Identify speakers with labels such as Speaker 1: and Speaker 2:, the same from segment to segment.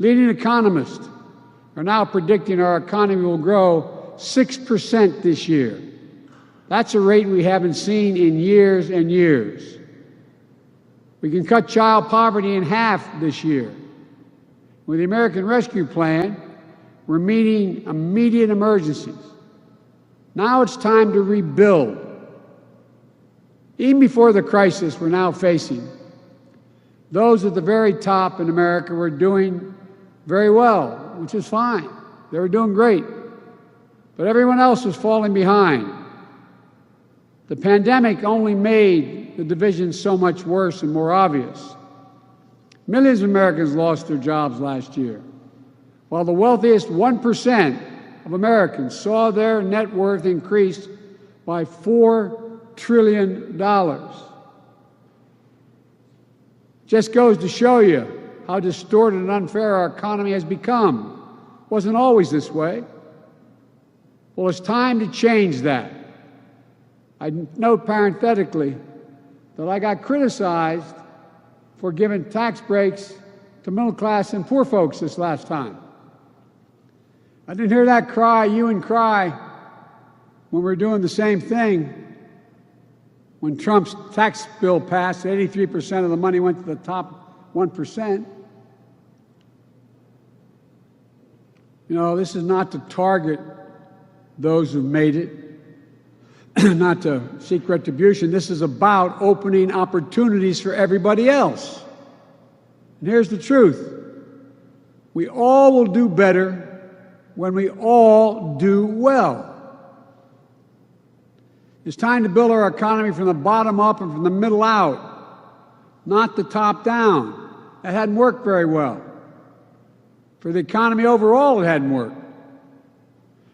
Speaker 1: Leading economists are now predicting our economy will grow 6% this year. That's a rate we haven't seen in years and years. We can cut child poverty in half this year. With the American Rescue Plan, we're meeting immediate emergencies. Now it's time to rebuild. Even before the crisis we're now facing, those at the very top in America were doing very well, which is fine. They were doing great. But everyone else was falling behind. The pandemic only made the division so much worse and more obvious. Millions of Americans lost their jobs last year, while the wealthiest 1% of Americans saw their net worth increase by $4 trillion. Just goes to show you how distorted and unfair our economy has become. It wasn't always this way. Well, it's time to change that. I note parenthetically that I got criticized for giving tax breaks to middle class and poor folks this last time. I didn't hear that cry, you and cry, when we were doing the same thing. When Trump's tax bill passed, 83% of the money went to the top 1%. You know, this is not to target those who've made it, not to seek retribution. This is about opening opportunities for everybody else. And here's the truth. We all will do better when we all do well. It's time to build our economy from the bottom up and from the middle out, not the top down. That hadn't worked very well. For the economy overall, it hadn't worked.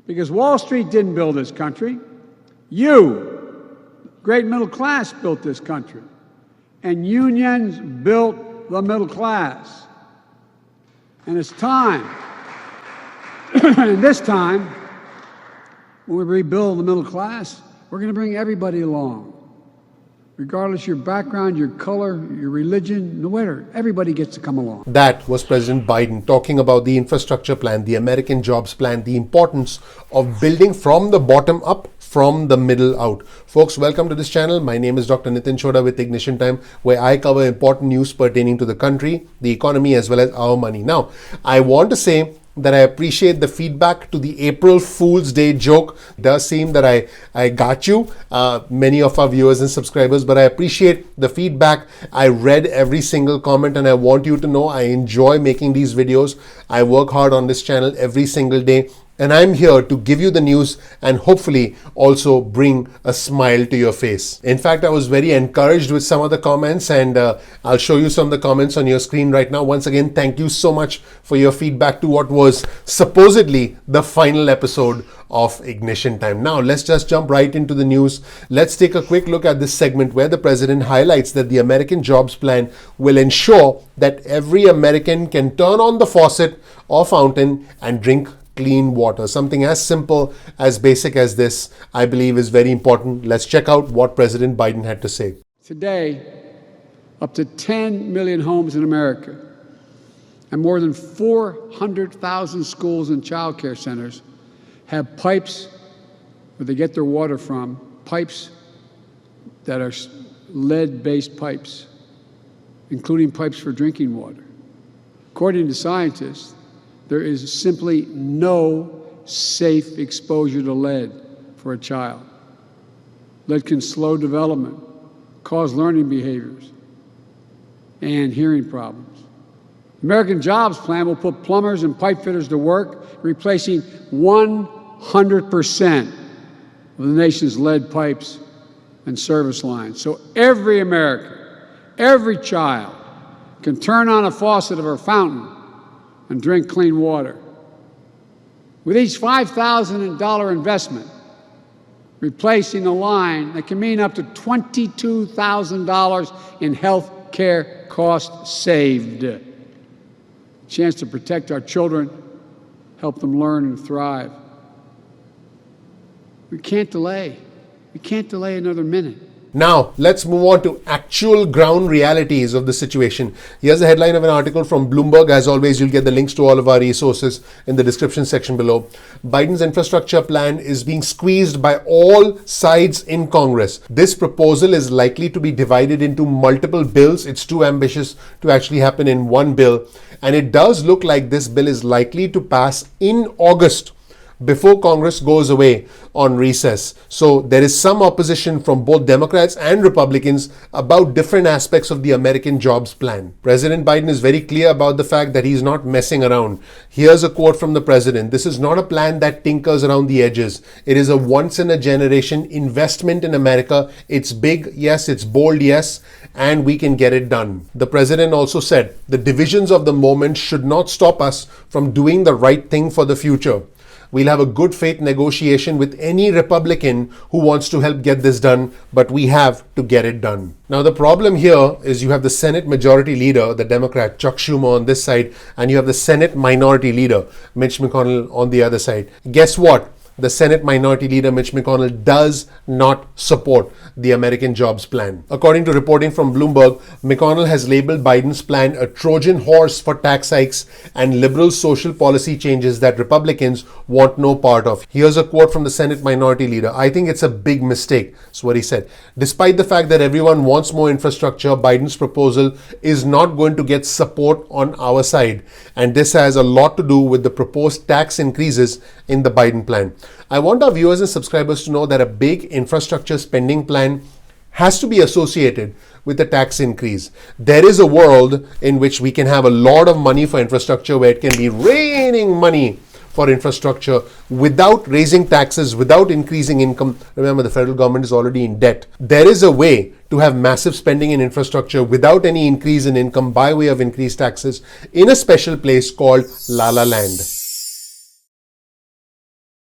Speaker 1: Because Wall Street didn't build this country. You, great middle class, built this country. And unions built the middle class. And it's time, and this time, when we rebuild the middle class, we're going to bring everybody along. Regardless of your background, your color, your religion, no matter, everybody gets to come along.
Speaker 2: That was President Biden talking about the infrastructure plan, the American jobs plan, the importance of building from the bottom up, from the middle out. Folks, welcome to this channel. My name is Dr. Nitin Chhoda with Ignition Time, where I cover important news pertaining to the country, the economy, as well as our money. Now, I want to say that I appreciate the feedback to the April Fool's Day joke. It does seem that I got you, many of our viewers and subscribers, but I appreciate the feedback. I read every single comment, and I want you to know I enjoy making these videos. I work hard on this channel every single day, and I'm here to give you the news and hopefully also bring a smile to your face. In fact, I was very encouraged with some of the comments, and I'll show you some of the comments on your screen right now. Once again, thank you so much for your feedback to what was supposedly the final episode of Ignition Time. Now, let's just jump right into the news. Let's take a quick look at this segment where the president highlights that the American Jobs Plan will ensure that every American can turn on the faucet or fountain and drink clean water. Something as simple, as basic as this, I believe is very important. Let's check out what President Biden had to say.
Speaker 1: Today, up to 10 million homes in America and more than 400,000 schools and child care centers have pipes where they get their water from, pipes that are lead-based pipes, including pipes for drinking water. According to scientists, there is simply no safe exposure to lead for a child. Lead can slow development, cause learning behaviors, and hearing problems. The American Jobs Plan will put plumbers and pipe fitters to work, replacing 100% of the nation's lead pipes and service lines. So every American, every child can turn on a faucet of our fountain and drink clean water. With each $5,000 investment, replacing a line that can mean up to $22,000 in health care costs saved. A chance to protect our children, help them learn and thrive. We can't delay. We can't delay another minute.
Speaker 2: Now, let's move on to actual ground realities of the situation. Here's the headline of an article from Bloomberg. As always, you'll get the links to all of our resources in the description section below. Biden's infrastructure plan is being squeezed by all sides in Congress. This proposal is likely to be divided into multiple bills. It's too ambitious to actually happen in one bill. And it does look like this bill is likely to pass in August, before Congress goes away on recess. So there is some opposition from both Democrats and Republicans about different aspects of the American jobs plan. President Biden is very clear about the fact that he's not messing around. Here's a quote from the president. This is not a plan that tinkers around the edges. It is a once-in-a-generation investment in America. It's big, yes. It's bold, yes. And we can get it done. The president also said the divisions of the moment should not stop us from doing the right thing for the future. We'll have a good faith negotiation with any Republican who wants to help get this done, but we have to get it done. Now, the problem here is you have the Senate Majority Leader, the Democrat Chuck Schumer on this side, and you have the Senate Minority Leader, Mitch McConnell, on the other side. Guess what? The Senate Minority Leader Mitch McConnell does not support the American jobs plan. According to reporting from Bloomberg, McConnell has labeled Biden's plan a Trojan horse for tax hikes and liberal social policy changes that Republicans want no part of. Here's a quote from the Senate Minority Leader. I think it's a big mistake. That's what he said. Despite the fact that everyone wants more infrastructure, Biden's proposal is not going to get support on our side. And this has a lot to do with the proposed tax increases in the Biden plan. I want our viewers and subscribers to know that a big infrastructure spending plan has to be associated with a tax increase. There is a world in which we can have a lot of money for infrastructure where it can be raining money for infrastructure without raising taxes, without increasing income. Remember, the federal government is already in debt. There is a way to have massive spending in infrastructure without any increase in income by way of increased taxes in a special place called La La Land.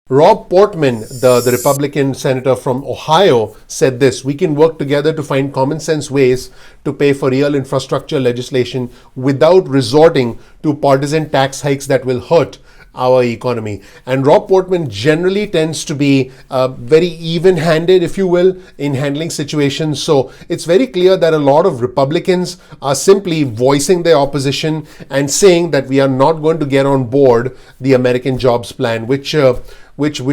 Speaker 2: Rob Portman, the Republican senator from Ohio, said this: we can work together to find common sense ways to pay for real infrastructure legislation without resorting to partisan tax hikes that will hurt our economy. And Rob Portman generally tends to be very even-handed, if you will, in handling situations. So it's very clear that a lot of Republicans are simply voicing their opposition and saying that we are not going to get on board the American jobs plan, which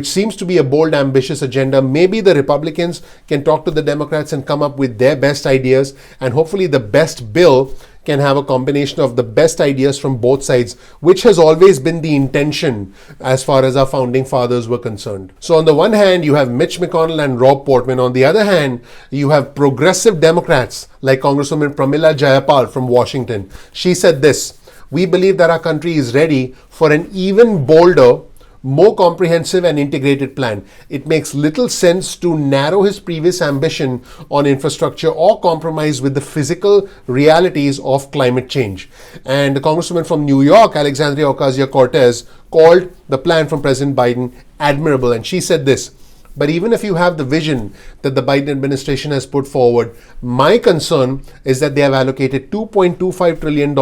Speaker 2: seems to be a bold, ambitious agenda. Maybe the Republicans can talk to the Democrats and come up with their best ideas, and hopefully the best bill can have a combination of the best ideas from both sides, which has always been the intention as far as our founding fathers were concerned. So on the one hand, you have Mitch McConnell and Rob Portman. On the other hand, you have progressive Democrats like Congresswoman Pramila Jayapal from Washington. She said this: we believe that our country is ready for an even bolder, more comprehensive and integrated plan. It makes little sense to narrow his previous ambition on infrastructure or compromise with the physical realities of climate change. And the Congresswoman from New York, Alexandria Ocasio-Cortez, called the plan from President Biden admirable. And she said this: but even if you have the vision that the Biden administration has put forward, my concern is that they have allocated $2.25 trillion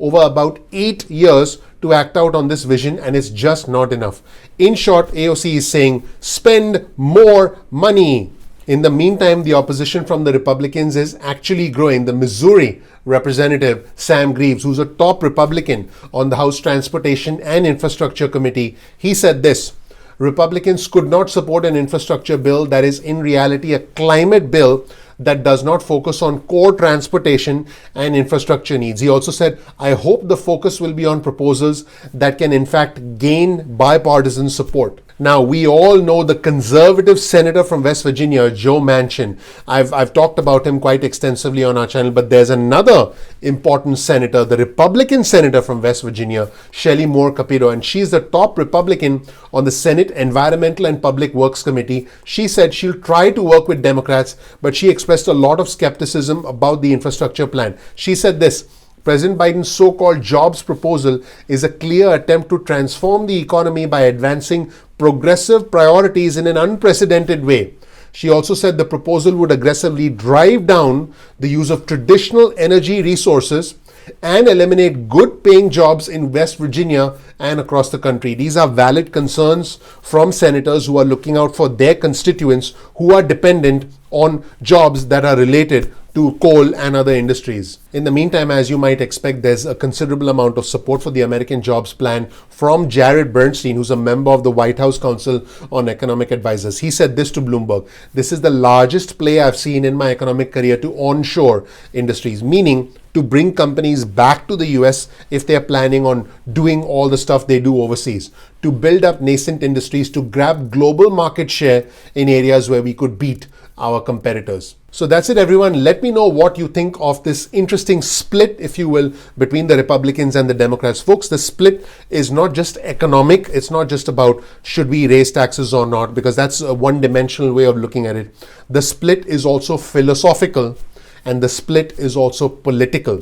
Speaker 2: over about 8 years to act out on this vision, and it's just not enough. In short, AOC is saying, spend more money. In the meantime, the opposition from the Republicans is actually growing. The Missouri Representative Sam Greaves, who's a top Republican on the House Transportation and Infrastructure Committee, he said this: Republicans could not support an infrastructure bill that is in reality a climate bill that does not focus on core transportation and infrastructure needs. He also said, I hope the focus will be on proposals that can in fact gain bipartisan support. Now, we all know the conservative senator from West Virginia, Joe Manchin. I've talked about him quite extensively on our channel, but there's another important senator, the Republican senator from West Virginia, Shelley Moore Capito, and she's the top Republican on the Senate Environmental and Public Works Committee. She said she'll try to work with Democrats, but she expressed a lot of skepticism about the infrastructure plan. She said this: President Biden's so-called jobs proposal is a clear attempt to transform the economy by advancing progressive priorities in an unprecedented way. She also said the proposal would aggressively drive down the use of traditional energy resources and eliminate good paying jobs in West Virginia and across the country. These are valid concerns from senators who are looking out for their constituents who are dependent on jobs that are related to coal and other industries. In the meantime, as you might expect, there's a considerable amount of support for the American Jobs Plan from Jared Bernstein, who's a member of the White House Council on Economic Advisors. He said this to Bloomberg: "This is the largest play I've seen in my economic career to onshore industries," meaning to bring companies back to the US if they're planning on doing all the stuff they do overseas, to build up nascent industries, to grab global market share in areas where we could beat our competitors. So that's it, everyone. Let me know what you think of this interesting split, if you will, between the Republicans and the Democrats. Folks, the split is not just economic. It's not just about should we raise taxes or not, because that's a one-dimensional way of looking at it. The split is also philosophical, and the split is also political.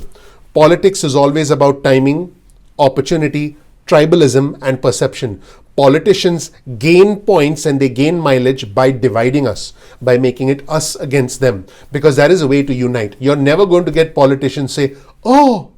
Speaker 2: Politics is always about timing, opportunity, tribalism, and perception. Politicians gain points and they gain mileage by dividing us, by making it us against them, because that is a way to unite. You're never going to get politicians say, "Oh,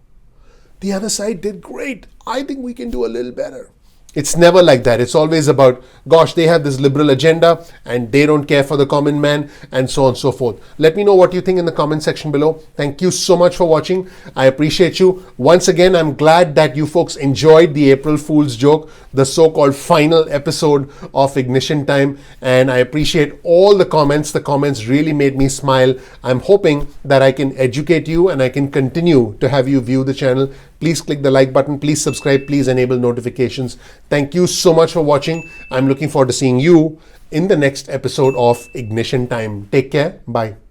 Speaker 2: the other side did great. I think we can do a little better." It's never like that. It's always about, gosh, they have this liberal agenda and they don't care for the common man, and so on and so forth. Let me know what you think in the comment section below. Thank you so much for watching. I appreciate you. Once again, I'm glad that you folks enjoyed the April Fool's joke, the so-called final episode of Ignition Time. And I appreciate all the comments. The comments really made me smile. I'm hoping that I can educate you and I can continue to have you view the channel. Please click the like button. Please subscribe. Please enable notifications. Thank you so much for watching. I'm looking forward to seeing you in the next episode of Ignition Time. Take care. Bye.